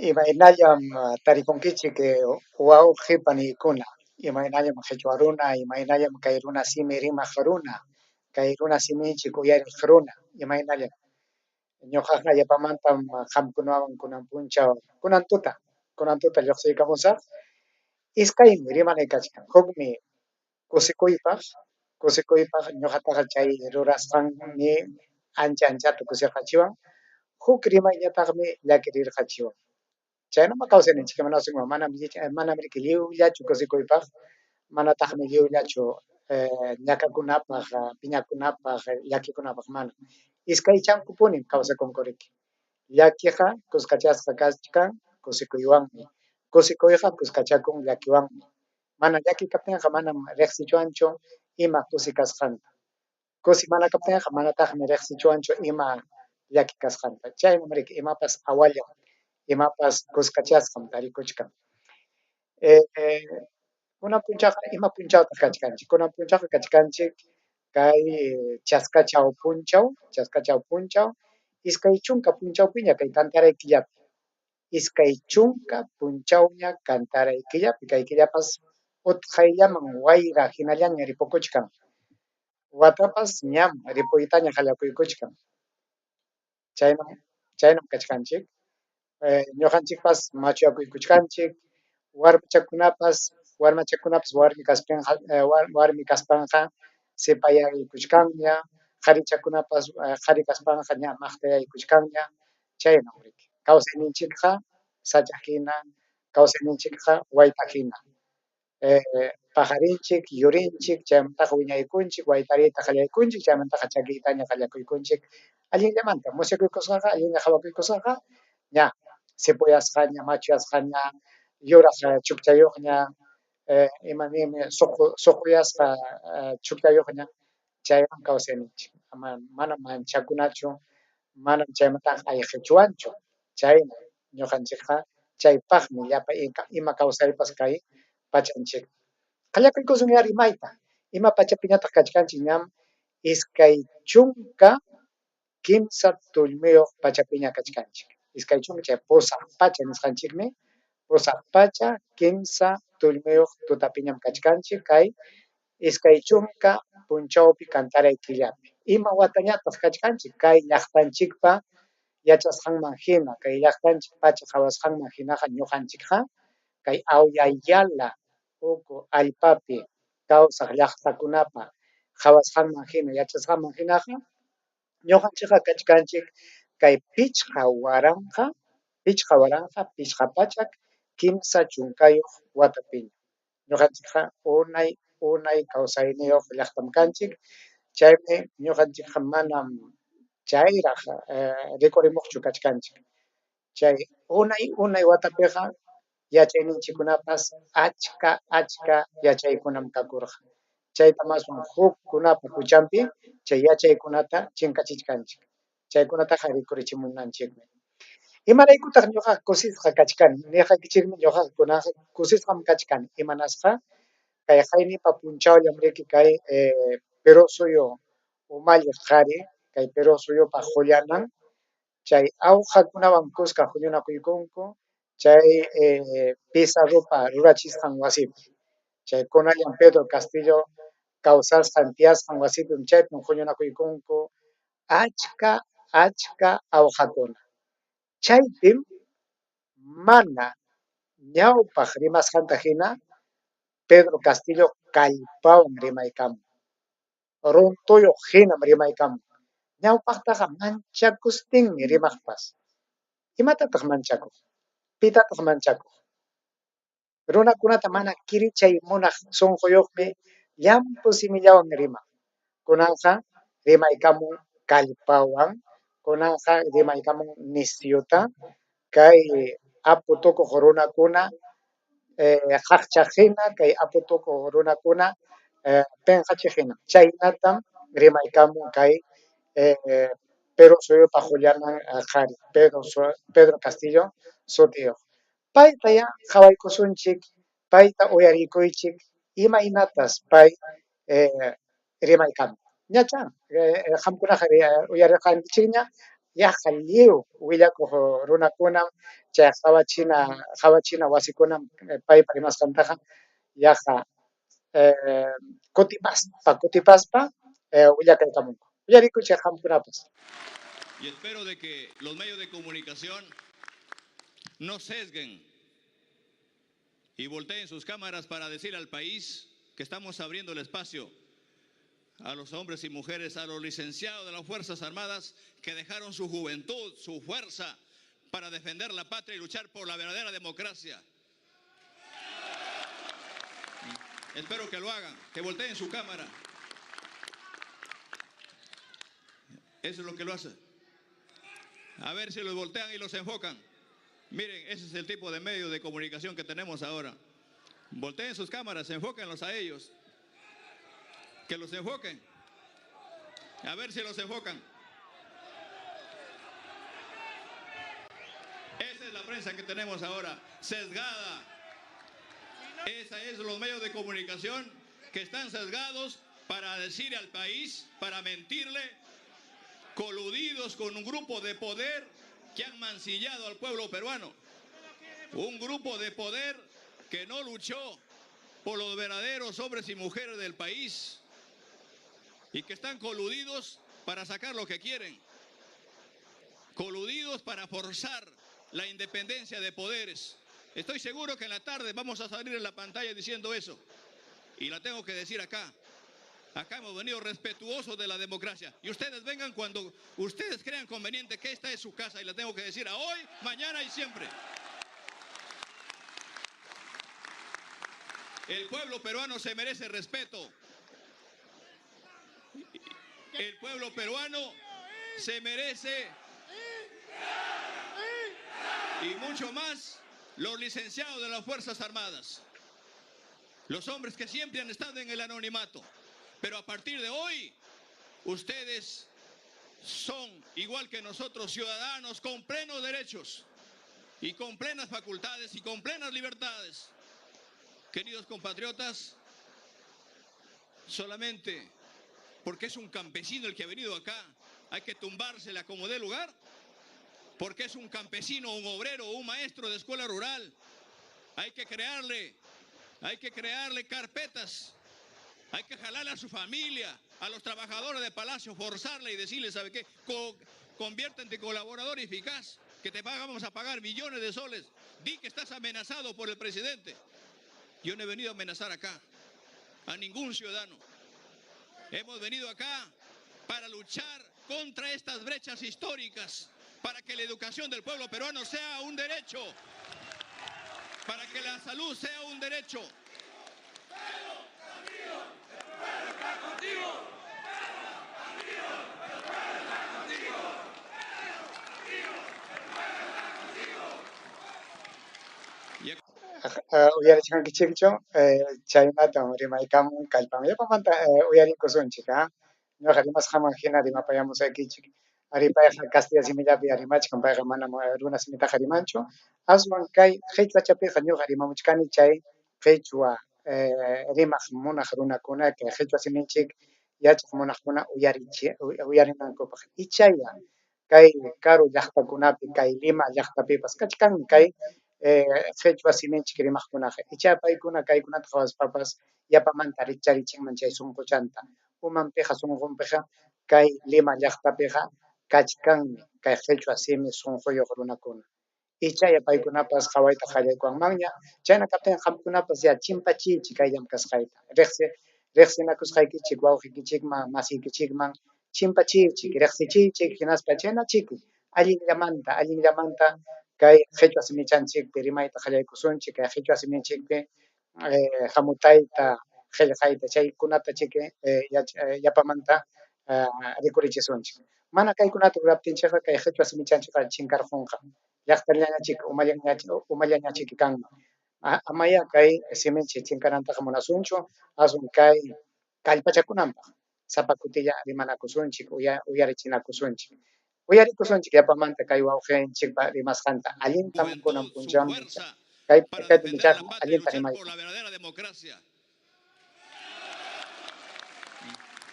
Imaynallam tarikunkichik wawqi paniykuna. Imaynallam qhichwa imaynallam kay runa simi rimaq runa, kay runa siminchik uyariq runa, imaynallam. Ñuqaqa allapamantam qamkunawan kunan tuta lluqsiykamusaq. Iskaymi rimani kachkan. Hukmi kusikuypaq, kusikuypaq ñuqataqa chay rurasqanmi ancha anchata kusirqachiwan. Huk rimayñataqmi llakirirqachiwan. Chaynaman kawsayninchik imanawsinman manam riki lliwllachu kusikuypaq, manataqmi lliwllachu ñakakunapaq, piñakunapaq, llakikunapaq mana. Iskaychankupuni kawsakunkuriki. Llakiqa kuskachasqa kachkan kusikuywanmi. Kusikuyqa kuskachakun llakiwanmi. Mana llaki kaptinqa manam riqsichuanchu ima kusi kasqanta. Kusi mana kaptinqa manataqmi riqsichuanchu ima llaki kasqanta. Chayman riki imapas awallam, imapas kuskachasqam tarikuchkan. Kunan punchaqa ima punchawtaq kachkanchik. Kunan punchaqa kachkanchik kay chaskachaw punchaw, iskay chunka punchawpiña kay kantaray killapi. Iskay chunka punchawña kantaray killapi, kay killapas utqayllaman wayra hinallaña ripukuchkan. Watapas ñam ripuytaña qallakuykuchkan. Chaynam chaynam kachkanchik. Ñuqanchikpas machuyakuykuchkanchik, warmichakunapas warmi kaspanqa sipayaykuchkanña, qharichakunapas qhari kaspanqa ña maqtiyaykuchkanña, chayman riki. Kawsayninchikqa sach'ahina, kawsayninchikqa wayta hina. Pajarinchik, yurinchik, chaymantaqa wiñaykunchik, waytariyta qallaykunchik, chaymantaqa chakiytaña qallakuykunchik. Allinllamanta musyakuykusqaqa, allinlla hawakuykusqaqa ña sipuyasqaña, machuyasqaña, yuraq chukchayuqña, imanimi suquyasqa chukchayuqña, chaywan kawsayninchik. Mana manchakunachu, manam chaymantaqa ayqichuanchu. Chayna ñuqanchikqa chaypaqmi llapa ima kawsaypas kay pachanchik. Qallakuykusunñari imayta, ima pachapiñataq kachkanchik ñam iskay chunka kimsa tullmiyuq pachapiña kachkanchik. Iskay chunka chay pusaq pacha nisqanchikmi, pusaq pacha kimsa tullmiyuq tutapiñam kachkanchik kay iskay chunka punchawpi kantaray killapi. Ima watañataq kachkanchik kay llaqtanchikpa yachasqanman hina, kay llaqtanchik pacha qhawasqanman hinaqa ñuqanchikqa kay Awyayala huk allpapi kawsaq llaqtakunapa qhawasqanman hina, yachasqanman hinaqa ñuqanchikqa kachkanchik kay pichqa waranqa, pichqa pachak kimsa chunkayuq watapiña. Ñuqanchikqa unay kawsayniyuq llaqtam kanchik, chaymi ñuqanchikqa manam chayraq rikurimuqchu kachkanchik. Chay unay watapiqa yachayninchikkunapas achka yachaykunam kakurqa. Chayta masman hukkunapa huchanpi chay yachaykunata chinkachichkanchik. Chaykunataqa rikurichimunanchikmi. Imaraykutaq ñuqaqa kusisqa kachkani, niqakichikmi ñuqaqa kunaqa kusisqam kachkani, imanasqa kay qaynipa punchawllam riki kay Perú suyu umalliq qhari, kay Perú suyupa qullanan, chay awqakunawan kuska huñunakuykunku, chay pizarrupa rurachisqan wasipi. Chay kunallam Pedro Castillo kawsasqan, tiyasqan wasipim chaypim huñunakuykunku achka awqakuna. Chaypim mana ñawpaq rimasqanta hina Pedro Castillo kallpawan rimaykamun. Runtuyuq hinam rimaykamun. Ñawpaqtaqa manchakustinmi rimaqpas. Imatataq manchakuq? Pitataq manchakuq? Runakunata mana kirichay munaq sunquyuqmi llampu simillawan rimaq. Kunanqa rimaykamun kallpawan, kunanqa rimaykamun nisyuta, kay apu tukuq runakuna qaqchaq hina, kay apu tukuq runakuna pinqachiq hina. Chaynatam rimaykamun kay Perú suyupa qullanan qhari, Pedro Castillo sutiyuq. Payta ya qhawaykusunchik, payta uyarikuychik, imaynatas pay rimaykamun. Ñacha qamkunaqa uyarirqankichikña yaqa lliw willakuq runakuna chay hawachina wasikunam paypa rimasqantaqa yaqa kutipaspa willakaykamunku. Uyarikuchay qamkunapas. Y espero de que los medios de comunicación no sesguen y volteen sus cámaras para decir al país que estamos abriendo el espacio a los hombres y mujeres, a los licenciados de las Fuerzas Armadas que dejaron su juventud, su fuerza para defender la patria y luchar por la verdadera democracia. Espero que lo hagan, que volteen su cámara. Eso es lo que lo hace. A ver si los voltean y los enfocan. Miren, ese es el tipo de medio de comunicación que tenemos ahora. Volteen sus cámaras, enfóquenlos a ellos. Que los enfoquen. A ver si los enfocan. Esa es la prensa que tenemos ahora, sesgada. Esa es los medios de comunicación que están sesgados para decir al país, para mentirle, coludidos con un grupo de poder que han mancillado al pueblo peruano. Un grupo de poder que no luchó por los verdaderos hombres y mujeres del país y que están coludidos para sacar lo que quieren, coludidos para forzar la independencia de poderes. Estoy seguro que en la tarde vamos a salir en la pantalla diciendo eso, y la tengo que decir acá. Acá hemos venido respetuosos de la democracia, y ustedes vengan cuando ustedes crean conveniente, que esta es su casa, y la tengo que decir a hoy, mañana y siempre. El pueblo peruano se merece respeto. El pueblo peruano se merece, y mucho más, los licenciados de las Fuerzas Armadas, los hombres que siempre han estado en el anonimato. Pero a partir de hoy, ustedes son, igual que nosotros, ciudadanos con plenos derechos y con plenas facultades y con plenas libertades. Queridos compatriotas, solamente porque es un campesino el que ha venido acá, hay que tumbársela como dé lugar. Porque es un campesino, un obrero, un maestro de escuela rural, hay que crearle carpetas, hay que jalarle a su familia, a los trabajadores de Palacio, forzarle y decirle, ¿sabe qué? Conviértete en colaborador eficaz, que te vamos a pagar millones de soles. Di que estás amenazado por el presidente. Yo no he venido a amenazar acá a ningún ciudadano. Hemos venido acá para luchar contra estas brechas históricas, para que la educación del pueblo peruano sea un derecho, para que la salud sea un derecho. Uyarichkan kichikchu chaymanta rimaykamun kallpam yapamanta uyarikusunchik ñuqa rimasqaman hina rimapayamusaykichik ari payqa Castilla simillapi arimachkan payqa manam runa simitaqa rimanchu aswan kay qhichwachapiqa ñuqa rimamuchkani chay qhichwa rimaq munaq runakuna kay qhichwa siminchik yachaq munaqkuna uyarinankupaq ichaya kay karu llaqtakunapi kay Lima llaqtapipas kachkanmi kay qhichwa siminchik rimaqkunaqa icha paykuna kaykunata qhawaspapas yapamanta rikcharichinman chay sunquchanta umanpiqa sunqunpiqa kay Lima llaqtapiqa kachkanmi kay qhichwa simi sunquyuq runakuna ichaya paykunapas qhawayta qallaykuwanmanña chayna kaptin qamkunapas ya chimpachichi kayllam kasqayta riqsinakusqaykichik wawqikichikman masiykichikman chimpachichik riqsichichik hinaspa chaynachiki allinllamanta kay qhichwa simichanchikpi rimayta qallaykusunchik kay qhichwa siminchikpi hamutayta qillqayta chaykunata chiki yapamanta rikurichisunchik mana kaykunata ruraptinchikqa kay qhichwa simichanchikqa chinkarqunqa llaqtallañachik umallañachiki kanman amaya kay siminchik chinkarantaqa munasunchu aswan kay kallpachakunanpaq sapa kutilla rimanakusunchik uyarichinakusunchik uyarikusunchik yapamanta kay wawqinchikpa rimasqanta allinta kunan Juventud, su punchawanpicha fuerza kay para kay defender tumichaqa la patria y allinta luchar por rimayta la verdadera democracia.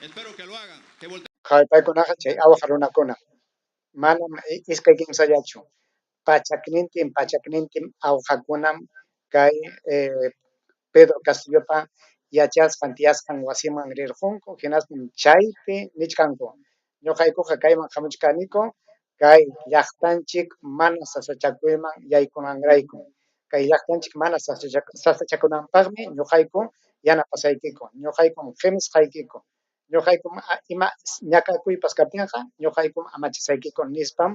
Espero que lo hagan, que volteen. qhaway paykunaqa chay awaq runakuna manam iskay kimsallachu. Pachaknintin awjakunam kay Pedro Castillopa yachasqan tiyasqan wasiman rirqunku hinaspan chaypi nichkanku ñuqaykuqa kayman hamuchkaniku kay llaqtanchik mana sasachakuyman yaykunanrayku kay llaqtanchik mana sasachakunanpaqmi ñuqayku yanapasaykiku ñuqaykum qimisqaykiku ñuqaykum ima ñakakuypas kaptinqa ñuqaykum amachisaykiku nispam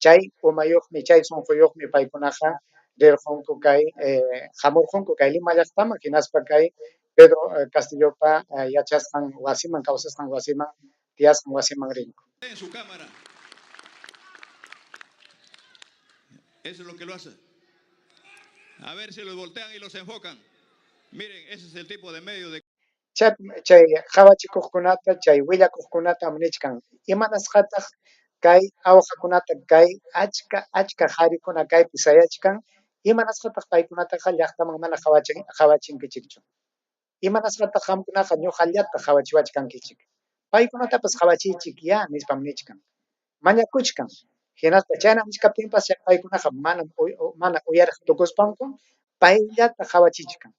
chay umayuqmi chay sunquyuqmi paykunaqa rirqunku kay hamurqunku kay Lima llaqtaman hinaspa kay Pedro Castillopa yachasqan wasiman kawsasqan wasiman tiyasqan wasiman rinku. En su cámara. Eso es lo que lo hace. A ver si los voltean y los enfocan. Miren, ese es el tipo de medio de... Chay qhawachikuqkunata chay willakuqkunata nichkan imanasqataq kay awqakunata kay achka qarikuna kaypi sayachkan imanasqataq paykunataqa llaqtaman mana qhawachinkichikchu imanasqataq qamkunaqa ñuqallata qhawachiwachkankichik paykunatapas qhawachiychik ya nispam nichkan mañakuchkan hinaspa chayna nichkaptinpas paykunaqa mana uyariq tukuspanku payllata qhawachichkan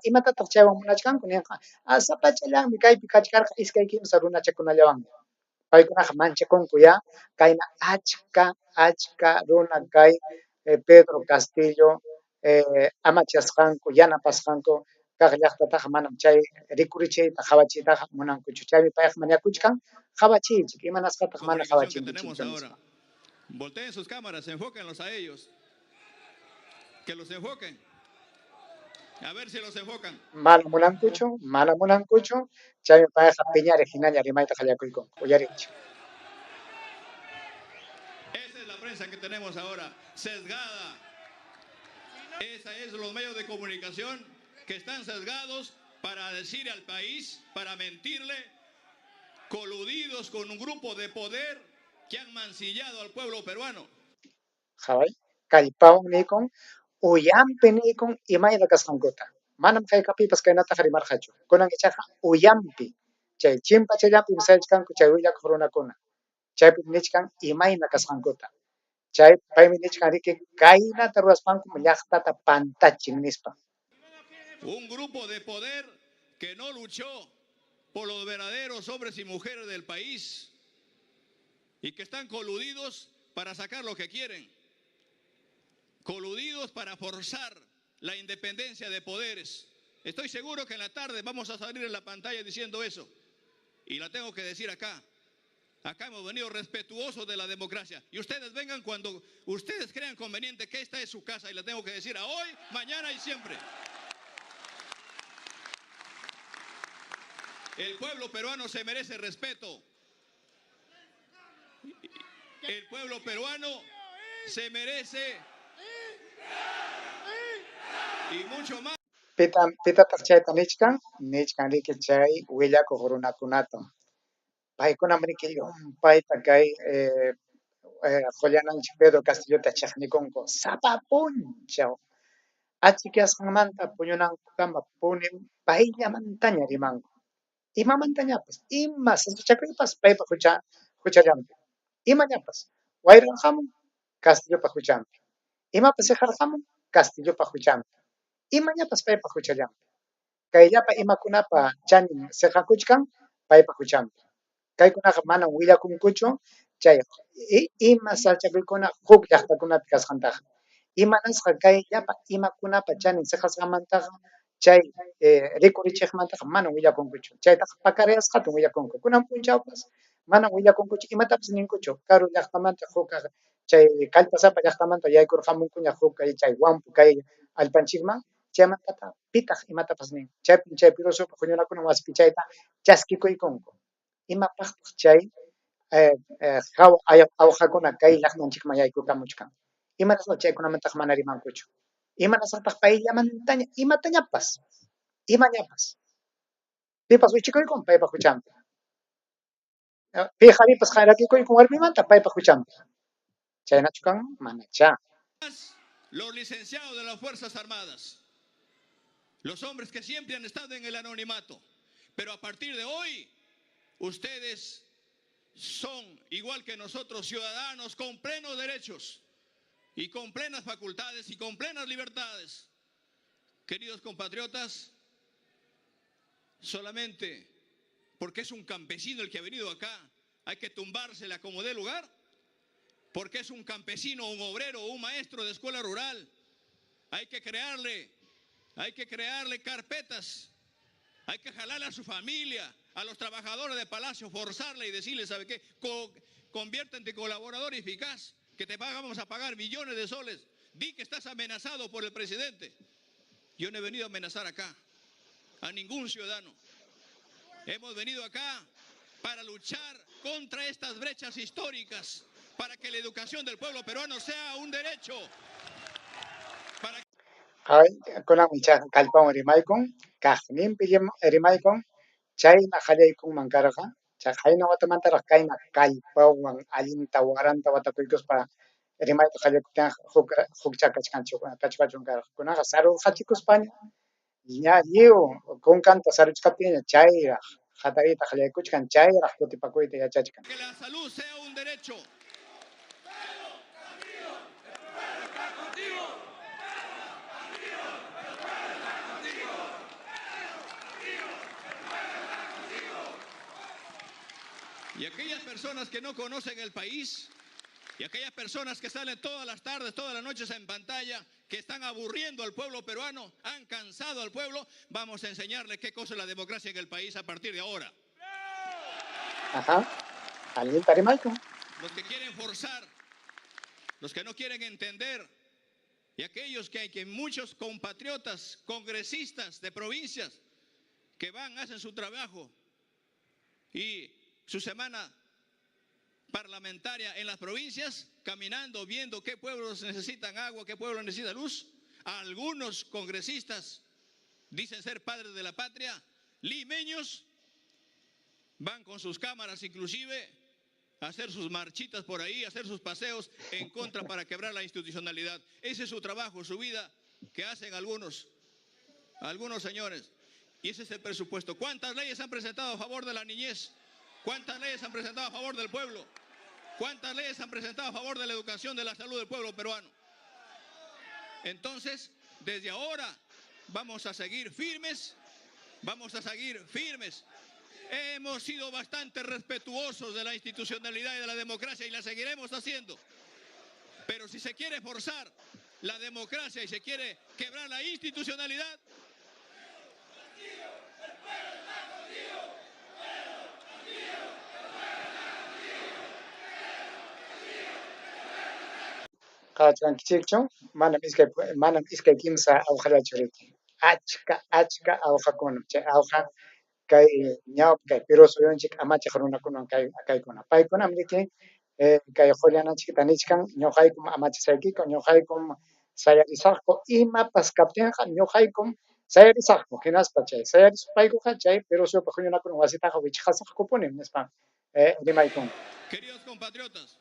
imatataq chaywan munachkanku ninqa sapachallanmi kaypi kachkarqa iskay kimsa runachakunallawanmi paykunaqa manchakunku ya kayna achka runa kay Pedro Castillo amachasqanku yanapasqanku kaq llaqtataqa manam chay rikurichiyta qhawachiytaqa munankuchu chaymi payqa mañakuchkan qhawachiychik imanasqataq mana qhawachinkichik. Volteen sus cámaras, enfóquenlos a ellos. Que los enfoquen. A ver si los enfocan. Mana munankuchu, chaymi payqa piñari hinaña rimayta qallakuyku, uyariychik. Esa es la prensa que tenemos ahora, sesgada. Esa es los medios de comunicación que están sesgados para decir al país, para mentirle, coludidos con un grupo de poder que han mancillado al pueblo peruano. Jaway, kallpawan nikun, uyampi nikun imayta kasqankuta. Manam kaykapipas kaynataqa rimarqachu. Kunan ichaqa uyampi, chay chimpachayllapi sayachkanku chay willakuq runakuna. Chaypi nichkan imayna kasqankuta. Chay paymi nichkan riki kaynata ruraspanku llaqtata pantachin nispa. Un grupo de poder que no luchó por los verdaderos hombres y mujeres del país y que están coludidos para sacar lo que quieren, coludidos para forzar la independencia de poderes. Estoy seguro que en la tarde vamos a salir en la pantalla diciendo eso y la tengo que decir acá. Acá hemos venido respetuosos de la democracia y ustedes vengan cuando ustedes crean conveniente que esta es su casa y la tengo que decir a hoy, mañana y siempre. El pueblo peruano se merece respeto. El pueblo peruano se merece y mucho más. Pita chayta nichkan riki chay willakuq runakunata. Paykunam riki llumpayta kay qullananchik Pedro Castillota chaqnikunku sapa punchaw achikasqanmanta puñunankama punim payllamantaña rimanku imamantañapas ima sasachakuypas paypa huchallanpi imañapas wayranqamun Castillopa huchanpi imapas siqarqamun Castillopa huchanpi imañapas paypa huchallanpi kayllapa imakunapa chanin siqakuchkan paypa huchanpi kaykunaqa manam willakunkuchu chay ima sachakuykuna huk llaqtakunapi kasqantaqa imanasqa kayllapa imakunapa chanin siqasqanmantaqa chay rikurichiqmantaqa manam willakunkuchu chaytaqa pakariyasqatam willakunku kunan punchawpas manam willakunkuchu imatapas ninkuchu karu llaqtamanta huk chay kallpasapa llaqtamanta yaykurqamunkuña huk chay Wampu kay allpanchikman chaymantata pitaq imatapas nin chaypim chay Pirusupa huñunakunan wasipi chayta chaskikuykunku imapaqtaq chay awqakuna kay llaqtanchikman yaykurkamuchkan imanasqa chaykunamantaqa mana rimankuchu imanasqataq payllamantaña imatañapas imañapas pipas wichikuykunmi paypa huchanpi pi qharipas rakikuykun warmimanta paypa huchanpi chaynachu kan manacha. Los licenciados de las Fuerzas Armadas, los hombres que siempre han estado en el anonimato, pero a partir de hoy ustedes son igual que nosotros, ciudadanos con plenos derechos y con plenas facultades y con plenas libertades. Queridos compatriotas, solamente porque es un campesino el que ha venido acá, hay que tumbársela como dé lugar. Porque es un campesino, un obrero, un maestro de escuela rural, hay que crearle carpetas, hay que jalarle a su familia, a los trabajadores de Palacio, forzarle y decirle, ¿sabe qué? Conviértete en colaborador eficaz, que te vamos a pagar millones de soles. Di que estás amenazado por el presidente. Yo no he venido a amenazar acá a ningún ciudadano. Hemos venido acá para luchar contra estas brechas históricas, para que la educación del pueblo peruano sea un derecho. Ay, kunang micha kalpang rimaykong, kahnim pillim rimaykong, chay na kung mangkaraja, chay na watamantara kay na kalpawang alinta waranta watakuykos para rimayta kayakutang hukcha kachkachun karaja. Kunaga saru hachikos paña, ña liu kun kanta saruchkapiña chayra, hatarita kayakutkan chayra kutipakuyta yachachkan. Que la salud sea un derecho. Y aquellas personas que no conocen el país, y aquellas personas que salen todas las tardes, todas las noches en pantalla, que están aburriendo al pueblo peruano, han cansado al pueblo, vamos a enseñarles qué cosa es la democracia en el país a partir de ahora. Ajá, alinta rimaykong. Los que quieren forzar, los que no quieren entender, y aquellos que hay que muchos compatriotas, congresistas de provincias, que van, hacen su trabajo y su semana parlamentaria en las provincias, caminando, viendo qué pueblos necesitan agua, qué pueblos necesitan luz. Algunos congresistas dicen ser padres de la patria, limeños, van con sus cámaras inclusive a hacer sus marchitas por ahí, a hacer sus paseos en contra para quebrar la institucionalidad. Ese es su trabajo, su vida, que hacen algunos señores. Y ese es el presupuesto. ¿Cuántas leyes han presentado a favor de la niñez? ¿Cuántas leyes han presentado a favor del pueblo? ¿Cuántas leyes han presentado a favor de la educación, de la salud del pueblo peruano? Entonces, desde ahora vamos a seguir firmes, Hemos sido bastante respetuosos de la institucionalidad y de la democracia y la seguiremos haciendo. Pero si se quiere forzar la democracia y se quiere quebrar la institucionalidad, Kachan kichikchon, manam iskay kimsa awjala churiti. Achka awjakunam, chay awja kay ñawpa kay Perú suyunchik amachaq runakunawan kaykuna. Paykunam niki kay qullananchikta nichkan ñuqaykum amachasaykiku, ñuqaykum sayarisaqku imapas kaptinqa ñuqaykum sayarisaqku hinaspa chay sayarisupaykuqa chay Perú suyupa huñunakunan wasitaqa wichqasaqkupunim nispa rimaykun. queridos compatriotas,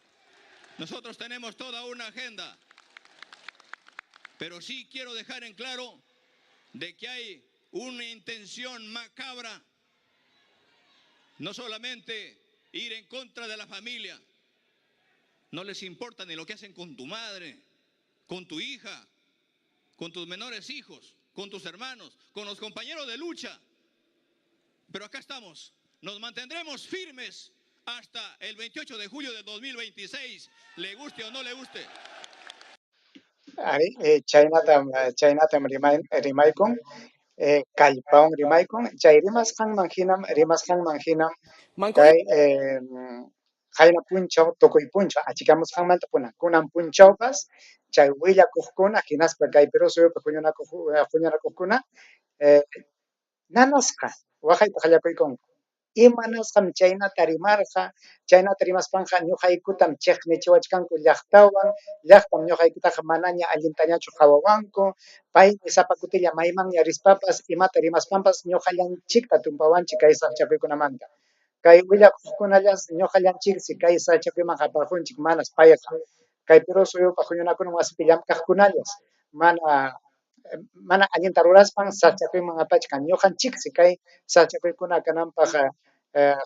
nosotros tenemos toda una agenda, pero sí quiero dejar en claro de que hay una intención macabra, no solamente ir en contra de la familia, no les importa ni lo que hacen con tu madre, con tu hija, con tus menores hijos, con tus hermanos, con los compañeros de lucha. Pero acá estamos, nos mantendremos firmes hasta el 28 de julio de 2026, le guste o no le guste. Ari Chinatam rimaykun kallpawan rimaykun chay rimasqan manhinam kay qayna punchaw tukuy punchaw achikamusqanmanta kunan punchawpas chay willakuqkuna hinaspa kay Perú suyupi huñunakuqkuna nanasqa waqayta qallakuykunku imanasqam chaynata rimaspanqa ñuqaykutam chiqnichiwachkanku llaqtam ñuqaykutaqa manaña allintañachu qawawanku pay sapa kutilla maymanña rispapas imata rimaspanpas ñuqallanchikta tumpawanchik kay saqchakuykunamanta kay willakuqkunallas ñuqallanchiksi kay sachakuyman qaparqunchik manas payqa kay Perú suyupa huñunakunan wasipi llamkaqkunallas mana allinta ruraspan sachakuyman apachkan ñuqanchiksi kay sachakuykuna kananpaq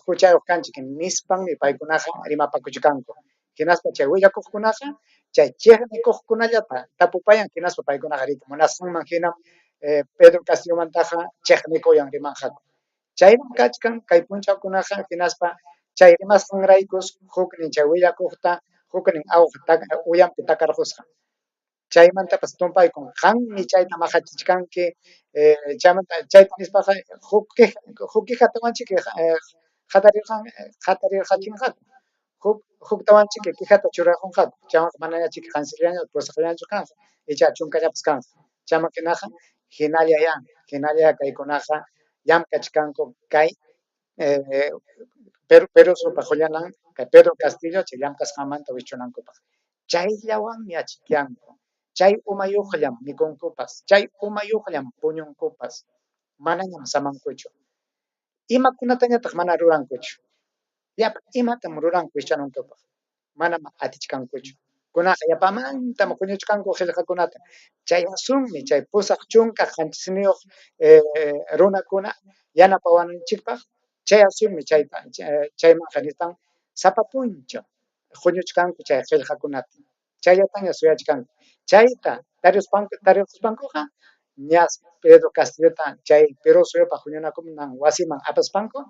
huchayuq kanchik nispanmi paykunaqa rimapakuchikanku. Hinaspa chay willakuqkunaqa chay chiqnikuqkunallata tapupayan hinaspa paykunaqa riyta munasqanman hinam Pedro Castillomantaqa chiqnikuyan rimanqaku. Chayman kachkan kay punchawkunaqa hinaspa chay rimasqanraykus huknin chay willakuqta huknin awqa uyanpi takarqusqa. Chaymantapas tumpaykun qanmi chayta majachichkanki chaymanta chayta nispaqa huk qatarirqachinkaqku huk tawanchik quijata churarqunqaku chayman manañachik qansirillaña pusaqllañachu kanqa icha chunkallapas kanqa chayman hinaqa hinalla kaykunaqa llamkachkanku kay Perú supa hullanan kay Pedro Castillo chay llamkasqanmanta wichunankupaq chayllawanmi achikyanku chay umayuqllam mikunkupas chay umayuqllam puñunkupas manañam samankuchu imakunatañataq mana rurankuchu llapan imatam ruranku wichanunkupaq manam atichkankuchu kunaqa llapamantam puñuchkanku qillqakunata chay asunmi chay pusaq chunka qanchiyniyuq runakuna yanapawananchikpaq chay asunmi chaymanqa nispan sapa punchaw huñuchkanku chay qillqakunata chayllataña suyachkanku chayta tarirquspankuqa ña Pedro Castillota chay Perú suyupa huñunakunan wasiman apaspanku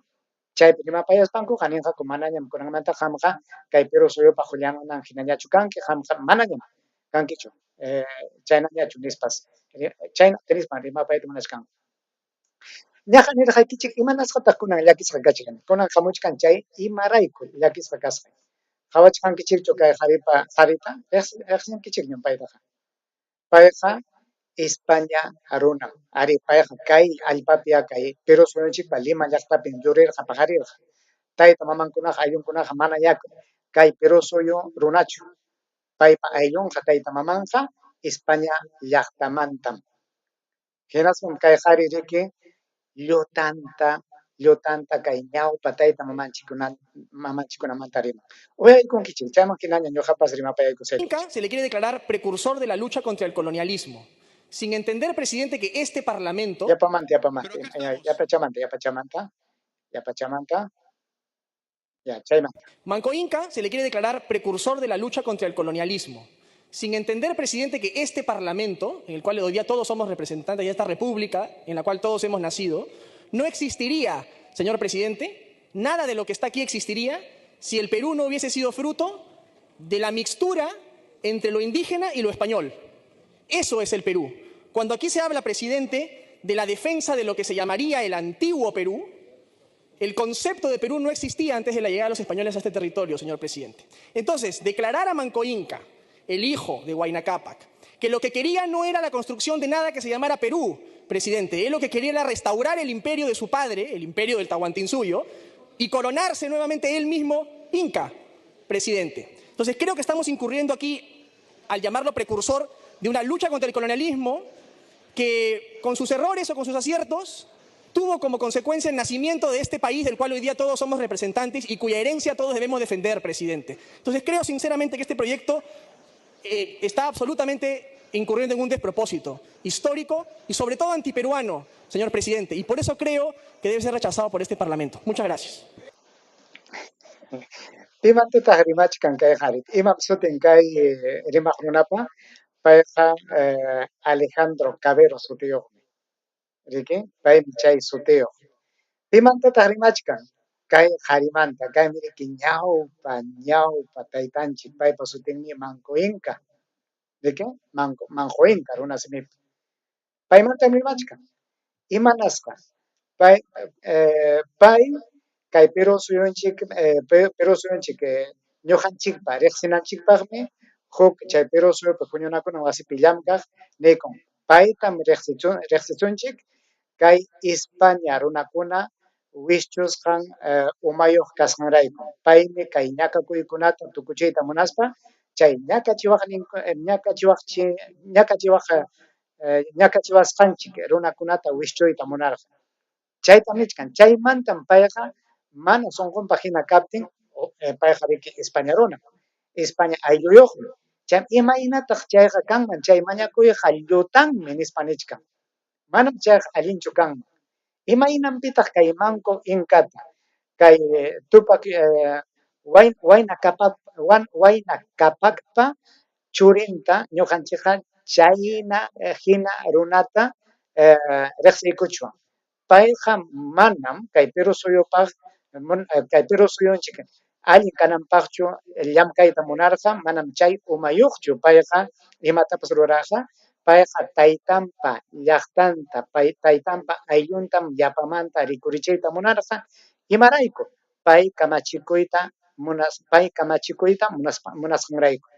chaypi rimapayaspankuqa ninqaku manañam kunanmanta qamqa kay Perú suyupa hullanan hinallachu kanki qamqa manañam kankichu chaynañachu nispas chaynata nispan rimapayta munachkanku. Ñaqa nirqaykichik imanasqataq kunan llakisqa kachkan kunan hamuchkan chay imarayku llakisqa kasqa qhawachkankichikchu kay qarita riqsinkichikña paytaqa payqa España runa ari payqa kay allpapi kay Perú suyunchikpa Lima llaqtapi yurirqa paqarirqa tayta mamankunaqa ayllunkunaqa mana kay Perú suyu runachu paypa ayllunqa tayta mamanqa España llaqtamantam hinaspan kay qhari riki llutanta kay ñawpa tayta mamanchikkunamanta riman uyaykunkichik chayman hinaña ñuqapas rimapayaykusaykichik. Se le quiere declarar precursor de la lucha contra el colonialismo, sin entender, presidente, que este Parlamento... Manco Inca se le quiere declarar precursor de la lucha contra el colonialismo, sin entender, presidente, que este Parlamento, en el cual hoy día todos somos representantes de esta república, en la cual todos hemos nacido, no existiría, señor presidente, nada de lo que está aquí existiría si el Perú no hubiese sido fruto de la mixtura entre lo indígena y lo español. Eso es el Perú. Cuando aquí se habla, presidente, de la defensa de lo que se llamaría el antiguo Perú, el concepto de Perú no existía antes de la llegada de los españoles a este territorio, señor presidente. Entonces, declarar a Manco Inca, el hijo de Huayna Cápac, que lo que quería no era la construcción de nada que se llamara Perú, presidente, él lo que quería era restaurar el imperio de su padre, el imperio del Tahuantinsuyo, y coronarse nuevamente él mismo Inca, presidente. Entonces, creo que estamos incurriendo aquí, al llamarlo precursor, de una lucha contra el colonialismo que, con sus errores o con sus aciertos, tuvo como consecuencia el nacimiento de este país del cual hoy día todos somos representantes y cuya herencia todos debemos defender, presidente. Entonces, creo sinceramente que este proyecto está absolutamente incurriendo en un despropósito histórico y sobre todo antiperuano, señor presidente, y por eso creo que debe ser rechazado por este Parlamento. Muchas gracias. Alejandro Cabero sutiyuq riki paymi chay sutiyuq imantataq rimachkan kay qarimanta kaymi riki ñawpa taytanchik paypa sutinmi Manco Inca riki Manco Inca runa simipi paymantami rimachkan imanasqa pay kay Perú suyunchik ñuqanchikpa riqsinanchikpaqmi huk chay Perú suyupi puñunakunan wasipi llamkaq nikun paytam riqsichunchik kay España runakuna wischusqan umayuq kasqanrayku paymi kay ñakakuykunata tukuchiyta munaspa chay ñakachiwasqanchik runakunata wischuyta munarqa chaytam nichkan chaymantam payqa mana sunqunpaq hina kaptin payqa riki España runa España aylluyuqmi chay imaynataq chayqa kanman chay mañakuyqa llutanmi nispa nichkan manam chayqa allinchu kanman imaynanpitaq kay Manco Incata kay tupak wayna kapakpa churinta ñuqanchikqa chayna hina runata riqsiykuchwan. Payqa manam kay Perú suyupaq kay Perú suyunchik allin kananpaqchu llamkayta munarqa manam chay umayuqchu payqa imatapas rurarqa payqa taytanpa llaqtanta taytanpa aylluntam llapamanta rikurichiyta munarqa imarayku pay kamachikuyta munasqanrayku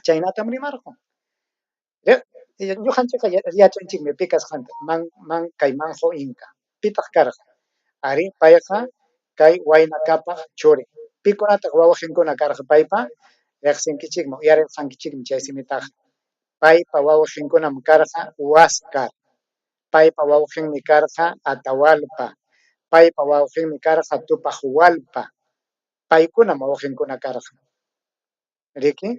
chaynatam rimarqun. Ñuqanchikqa yachanchikmi pi kasqanta kay Manco Inca pitaq karqa ari payqa kay Huayna Capac churin pikunataq wawaqinkuna karqa paypa riqsinkichikmi uyarirqankichikmi chay simitaqa paypa wawaqinkunam karqa Huáscar paypa wawaqinmi karqa Atahualpa paypa wawaqinmi karqa Tupac Hualpa paykunam wawaqinkuna karqa riki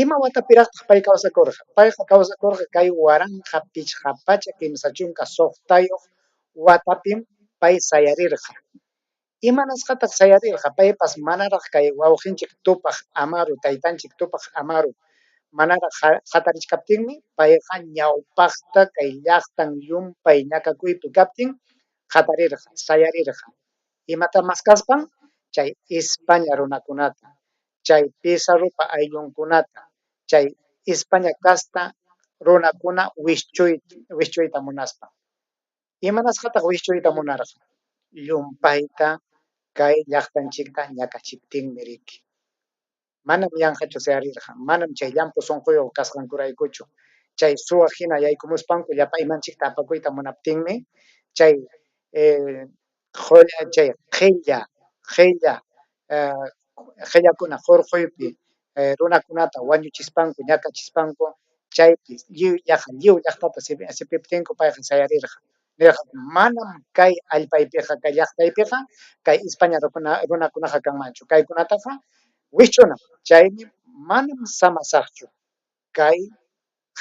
ima watapiraqtaq pay kawsakurqa payqa kawsakurqa kay waranqa pichqa kimsa chunka suqtayuq watapim pay sayarirqa imanasqataq sayarirqa paypas manaraq kay wawqinchik Tupac Amaru taytanchik Tupac Amaru manaraq qatarishkaptinmi payqa ñawpaqta kay llaqtan llumpay ñakakuypi kaptin qatarirqa sayarirqa imata maskaspan chay España runakunata chay Pizarropa ayllunkunata chay España kasta runakuna wischuyta munaspa imanasqataq wischuyta munarqa llumpayta kay llaqtanchikta ñakachiptinmi riki manam yanqachu sayarirqa manam chay llampu sunquyuq kasqankuraykuchu chay suwa hina yaykumuspanku llapa imanchikta apakuyta munaptinmi chay chay qillakuna hurquypi runakunata wañuchispanku ñakachispanku chaypi lliw llaqtata sipiptinku payqa sayarirqa nirqa manam kay allpaypiqa kay llaqtaypiqa kay España runakunaqa kanmanchu kaykunataqa wischuna chaymi manam samasaqchu kay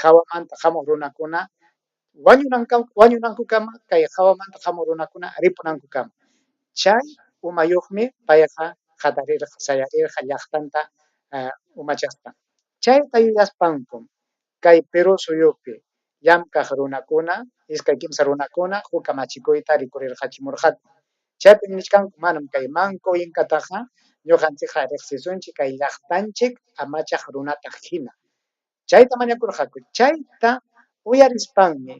hawamanta hamuq runakuna wañunankukama kay hawamanta hamuq runakuna ripunankukama chay umayuqmi payqa qatarirqa sayarirqa llaqtanta umachaspa chayta yuyaspanku kay Perú suyupi llamkaq runakuna iskay kimsa runakuna huk kamachikuyta rikurirqachimurqata chaypi nishkanku manam kay Manco Incataqa ñuqanchikqa riqsisunchik kay llaqtanchik amachaq runata hina chayta mañakurqaku chayta uyarispanmi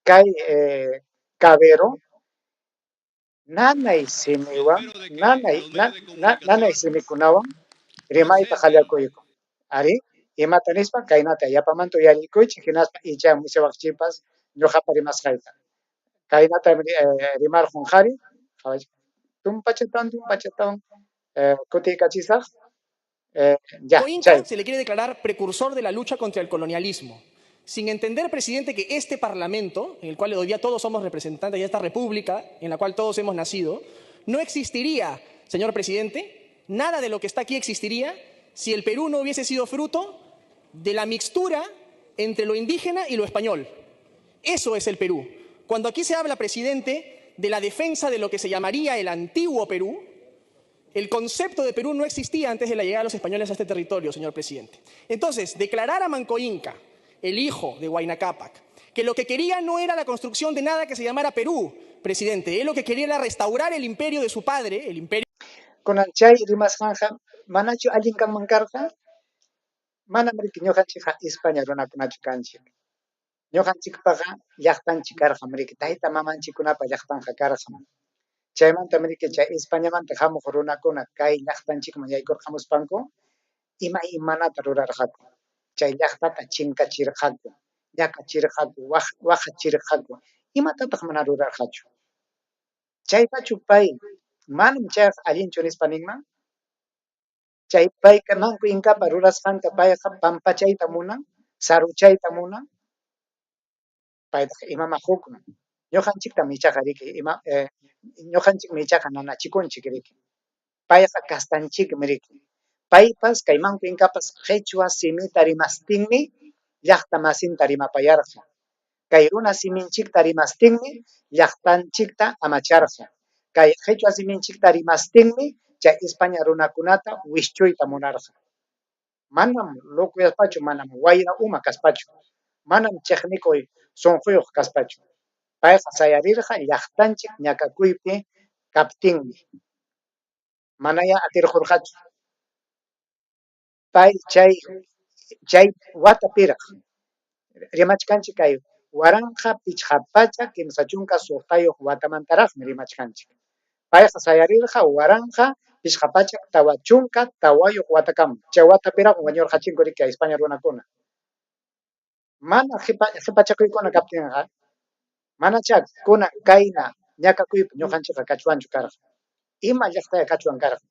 kay Cavero nanay simikunawan rimayta qallakuyku ari imata nispa kaynata yapamanta uyarikuychik hinaspa icha musiwaqchipas ñuqapa rimasqayta kaynata rimarqun qhari tumpachatan kutiykachisaq Inca se le quiere declarar precursor de la lucha contra el colonialismo, sin entender, presidente, que este Parlamento, en el cual hoy día todos somos representantes de esta República, en la cual todos hemos nacido, no existiría, señor presidente, nada de lo que está aquí existiría si el Perú no hubiese sido fruto de la mixtura entre lo indígena y lo español. Eso es el Perú. Cuando aquí se habla, presidente, de la defensa de lo que se llamaría el antiguo Perú, el concepto de Perú no existía antes de la llegada de los españoles a este territorio, señor presidente. Entonces, declarar a Manco Inca, el hijo de Huayna Capac, que lo que quería no era la construcción de nada que se llamara Perú, presidente. Él lo que quería era restaurar el imperio de su padre, el imperio... Kunanchay rimasqanja manachu allin kanman karqa manam riki ñuqanchikqa España runakunachu kanchik ñuqanchikpaqa llaqtanchik karqan riki tayta mamanchikkunapa llaqtanja karqan chaymanta riki chay Españamanta hamuq runakuna kay llaqtanchikman yaykurqamuspanku imanata rurarqaku chay llaqtata chinkachirqaku ñakachirqaku waqachirqaku imatataq mana rurarqachu chaypachu pay manam chay allinchu nispa ninman chay payqa Manco Incapa rurasqanta payqa pampachayta munan saruchayta munan payqa imaman hukman ñuqanchiktami ichaqa riki ñuqanchikmi ichaqa nanachikunchik riki payqa kastanchikmi riki paypas kay Manco Incapas qhechua simita rimastinmi llaqta masinta rimapayarqa kay runa siminchikta rimastinmi llaqtanchikta amacharqa Kay qhichwa siminchikta rimastinmi chay España runakunata wischuyta munarqa. Manam lokuyaspachu, manam wayra uma kaspachu, manam chiqnikuy sunquyuq kaspachu. Payqa sayarirqa llaqtanchik ñakakuypi kaptinmi. Manaya atirqurqachu. Pay chay watapiraq rimachkanchik kay waranqa pichqa kimsa chunka suqtayuq watamantaraqmi rimachkanchik. Payqa sayarirqa waranqa pichqa tawa chunka tawayuq watakama. Chay watapiraq wañurqachinku riki España runakuna. Mana qipachakuykuna kaptinqa, manacha kunan kayna ñakakuypi ñuqanchikqa kachwanchu karqa. Ima llaqtaya kachwan karqa.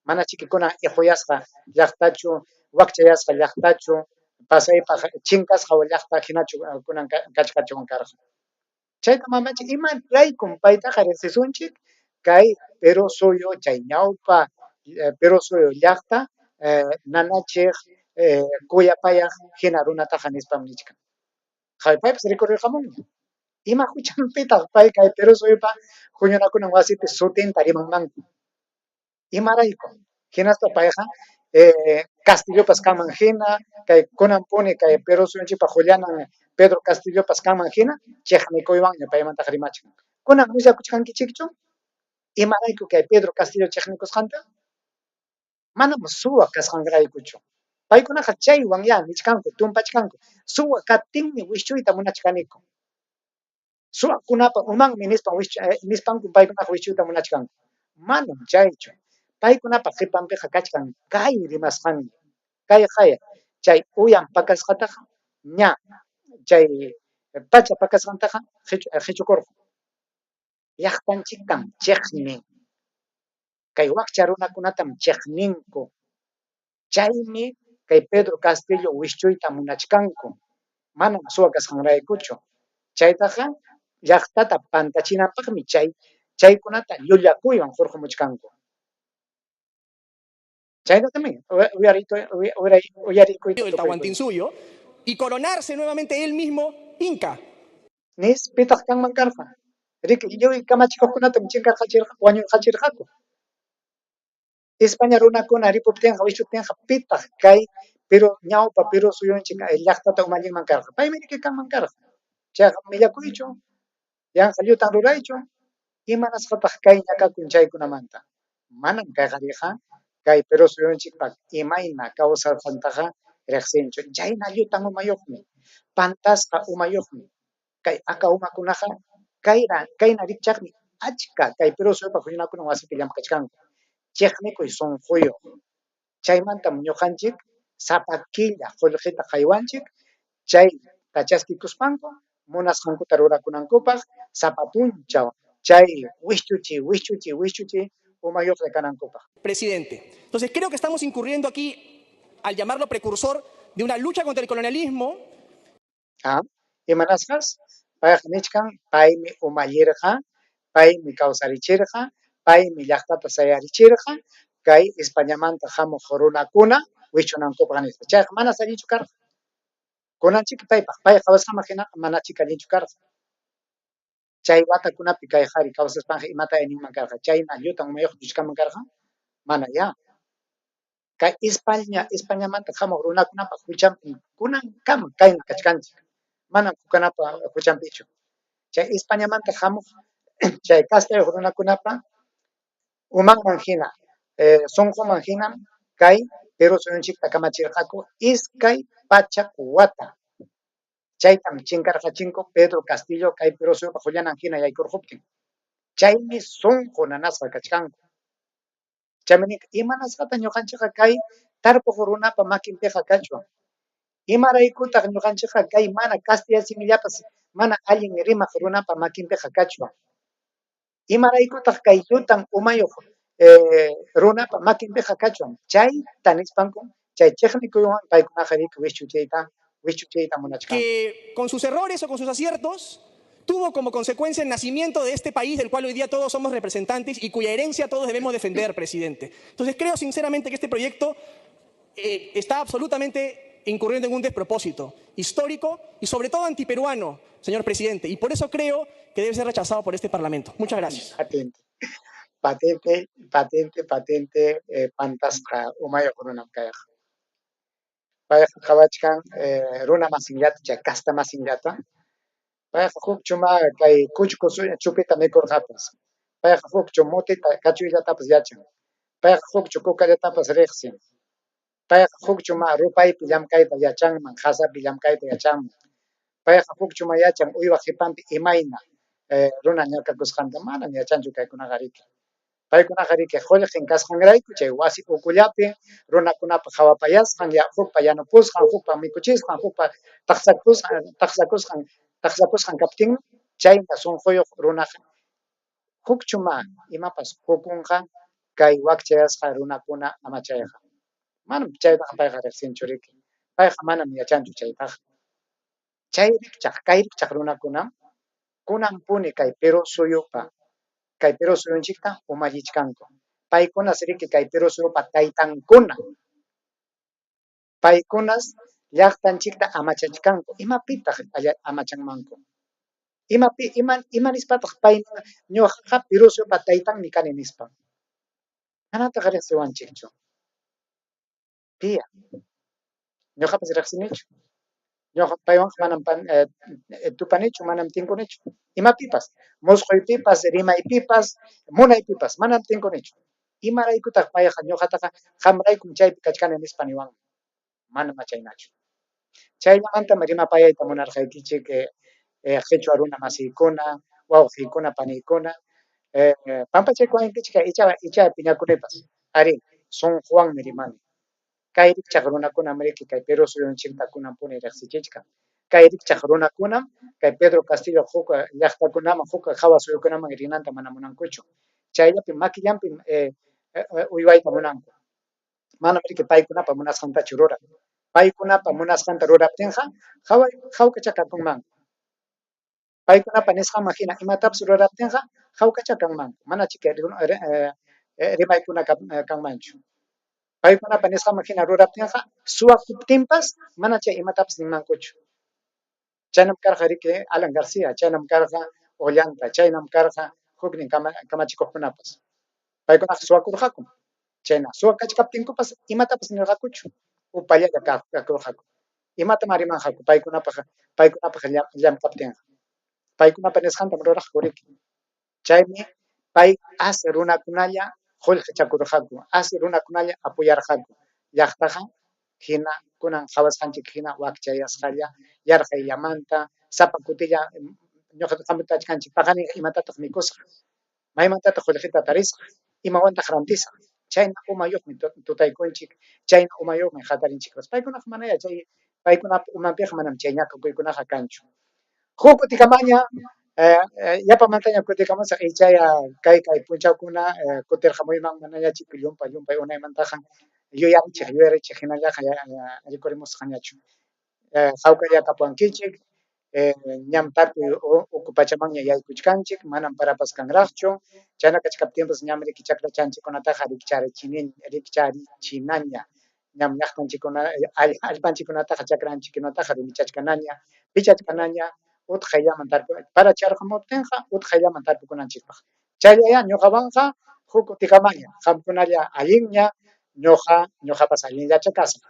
Mana chikikunan iquyasqa llaqtachu, wakchayasqa llaqtachu, pasaypaq chinkasqa llaqta hinachu kunan kachkachiwan karqa. Chayta mamanchik ima raykum paytaqa riqsisunchik kay Perú suyu chay ñawpa Perú suyu llaqta nanachiq kuyapayaq hina runataqa nispami nichkan. Paypis rikurrirqamunmi. Ima huchanpitaq pay kay Perú suyupa huñunakunan wasipi sutinta rimanmanku. Imarayku. Hinaspa payqa Castillopas kanman hina, kay kunanpuni kay Perú suyunchikpa hullanan Pedro Castillopas kanman hina, chiqnikuywanña paymantaqa rimachkan. Kunan willakuchkankichikchu? Imarayku kay Pedro Castillo chiqnikusqanta? Manam suwa kasqanraykuchu. Paykunaqa chaywan ya nichkanku, tumpachkanku. Suwa kaptinmi wischuyta munachkaniku. Suwakunapa umanmi nispanku paykunaqa wischuyta munachkanku. Manam chaychu. Paykunapa qipanpiqa kachkan kay rimasqanmi. Kay qaya chay uyan pakasqataqa ña chay pacha pakasqantaqa qhichukurqun. Llaqtanchiktam chiqnin. Kay wakcha runakunatam chiqninku. Chaymi kay Pedro Castillo wischuyta munachkanku. Manam suwa kasqanraykuchu. Chaytaqa llaqtata pantachinapaqmi chaykunata llullakuywan hurqumuchkanku. Chaytatami uyarikuyta del Tahuantinsuyo y coronarse nuevamente él mismo Inca. Nis pitaq kanman karqa. Riki lluy kamachikuqkunatam wañurqachirqaku. España runakuna ripuptinqa wichuptinqa pitaq kay Pero ñawpa Perú suyunchik llaqtata umallinman karqa. Paymi riki kanman karqa. Chayqa millakuychu, yanqa llutan ruraychu, imanasqataq kay ñakakun chaykunamanta. Manam kayqa kay Perú suyunchikpa imayna kawsarqantaqa riqsinchu. Chayna llutan umayuqmi, pantasqa umayuqmi. Kay aka umakunaqa kayna rikchaqmi achka kay Perú suyupa huñunakunan wasipi llamkachkanku. Chiqnikuy sunquyuq. Chaymantam ñuqanchik sapa killa qullqita qaywanchik, chay kachaskikuspanku, munasqankuta rurakunankupaq, sapa punchaw, chay wischuchi, umayuqta kanankupaq. Presidente. Entonces creo que estamos incurriendo aquí, al llamarlo precursor, de una lucha contra el colonialismo. Imanasqas, payqa nichkan, paymi umayirqa, paymi kawsarichirqa, paymi llaqtata sayarichirqa, kay Españamanta hamuq runakuna wichunankupaq nispa. Chayqa manas allinchu karqa. Kunanchik paypaq, pay kawsaqman hinaqa manachik allinchu karqa. Chay watakunapi kay qhari kawsaspanqa imata ayninman karqa. Chayna llutan umayuq llishkaman karqa, mana ya. Kay Españamanta hamuq runakunapaq huchanpi kunankama kayna kachkanchik. Manam kukanapa huchanpichu. Chay Españamanta hamuq chay castelluq runakunapa umanman hina, sunquman hina kay Perú suyunchikta kamachirqaku iskay pachak wata. Chaytam chinkarqachinku Pedro Castillo kay Perú suyupa hullanan hina yaykurquptin. Chaymi sunqu nanasqa kachkanku. Chaymi nik imanasqata ñuqanchikqa kay tarpuq runapa makinpiqa kachwan. Imaraykutaq ñuqanchikqa kay mana Castilla simillapas mana allin rimaq runapa makinpiqa kachwan. Imaraykutaq kay llutan umayuq runapa makinpiqa kachwan. Chayta nispanku, chay chiqnikuywan paykunaqa riki wischuyta munachkanku. Que con sus errores o con sus aciertos tuvo como consecuencia el nacimiento de este país del cual hoy día todos somos representantes y cuya herencia todos debemos defender, presidente. Entonces creo sinceramente que este proyecto está absolutamente incurriendo en un despropósito. histórico y sobre todo antiperuano, señor presidente. Y por eso creo que debe ser rechazado por este Parlamento. Muchas gracias. Patente, pantasqa umayuq runam kayaq. Payqa qhawachkan runa masinllata, chay kasta masinllata. Payqa hukchuma kay kuchku chupita mikurqapas. Payqa hukchu mutita kachuyllatapas yachan. Payqa hukchu kukallatapas riqsin. Payqa hukchuma rupaypi llamkayta yachanman, hasapi llamkayta yachanman. Payqa hukchuma yachan uywa qipanpi imayna runa ñakakusqanta manam yachanchu kaykunaqa riki. Paykunaqa riki qullqin kasqanrayku chay wasi ukullapi runakunapa hawapayasqan, hukpa yanupusqan, hukpa mikuchisqan, hukpa taqsakusqan kaptinmi chayna sunquyuq runaqa hukchuma imapas hukunqa kay wakchayasqa runakuna amachayqa. Manam chaytaqa payqa riqsinchu riki. Payqa manam yachanchu chaytaqa. Kay rikchaq runakuna kunanpuni kay Perú suyupa, kay Perú suyunchikta umallichkanku. Paykunas riki kay Perú suyupa taytankuna. Paykunas llaqtanchikta amachachkanku. Imapitaq amachanmanku. Imanispataq pay ñuqaqa Perú suyupa taytanmi kani nispa. Manataq riqsiwanchikchu. Pia. Ñuqapas riqsinichu. Ñuqa paywanqa manam tupanichu, manam tinkunichu. Imapipas, musquypipas, rimaypipas, munaypipas, manam tinkunichu. Imaraykutaq payqa ñuqataqa qamraykum chaypi kachkani nispa niwanmi. Manam chaynachu. Chayllamantami rimapayayta munarqaykichik qhichwa runa masiykuna, wawqiykuna, paniykuna, pampachaykuwankichik icha piñakunipas. Ari, sunquwanmi rimani. Kay rikchaq runakunam riki kay Perú suyunchikta kunanpuni riqsichichkan. Kay rikchaq runakunam kay Pedro Castillo huk llaqtakunaman, huk hawa suyukunaman rinanta mana munankuchu. Chayllapi makillanpi uywayta munanku. Manam riki paykunapa munasqantachu ruran. Paykunapa munasqanta ruraptinqa hawkachakanmanku. Paykunapa nisqanman hina imatapas ruraptinqa hawkachakanmanku. Manachi rimaykuna kanmanchu. Paykunapa nisqanman hina ruraptinqa suwakuptinpas mana chay imatapas nimankuchu. Chaynam karqa riki Alan Garcia, chaynam karqa Ollanta, chaynam karqa huknin kamachikuqkunapas. Paykunaqa suwakurqaku. Chayna suwakachkaptinkupas imatapas nirqakuchu. Upallalla kakurqaku. Imatam rimanqaku paykunapaq llamkaptinqa. Paykunapa nisqantam ruraqku riki. Chaymi pay asi runakunalla qullqichakurqaku, asi runakunalla apuyarqaku. Llaqtaqa hina kunan qhawasqanchik hina wakchayasqalla yarqayllamanta sapa kutilla ñuqata qamutachkanchik paqaniqa imatataq mikusqa, maymantataq qullqita tarisqa, imawantaq rantisqa. Chayna umayuqmi tutaykunchik, chayna umayuqmi qhatarinchikpas. Paykunaqa manaya chay paykunapa umanpiqa manam chay ñakakuykunaqa kanchu. Huk kutikamaña llapamantaña kutikamusaq ichaya kay punchawkuna kutirqamuyman manañachik llumpay unaymantaqa yuyarichik hinallaqa rikurimusqañachu. Hawkalla kapuwankichik, ñam tarpuy uku pachamanña yaykuchkanchik, manam parapas kanraqchu. Chayna kachkaptinpas ñam riki chakrachanchikkunataqa rikcharichinaña. Ñam llaqtanchikkuna allpanchikkunataqa chakranchikkunataqa rumichachkanaña, pichachkanaña, utqayllaman paracharqamuptinqa utqayllaman tarpukunanchikpaq. Chayllaya ñuqawanqa huk kutikamaña, qamkunalla allinña, ñuqapas allinllacha kasqa.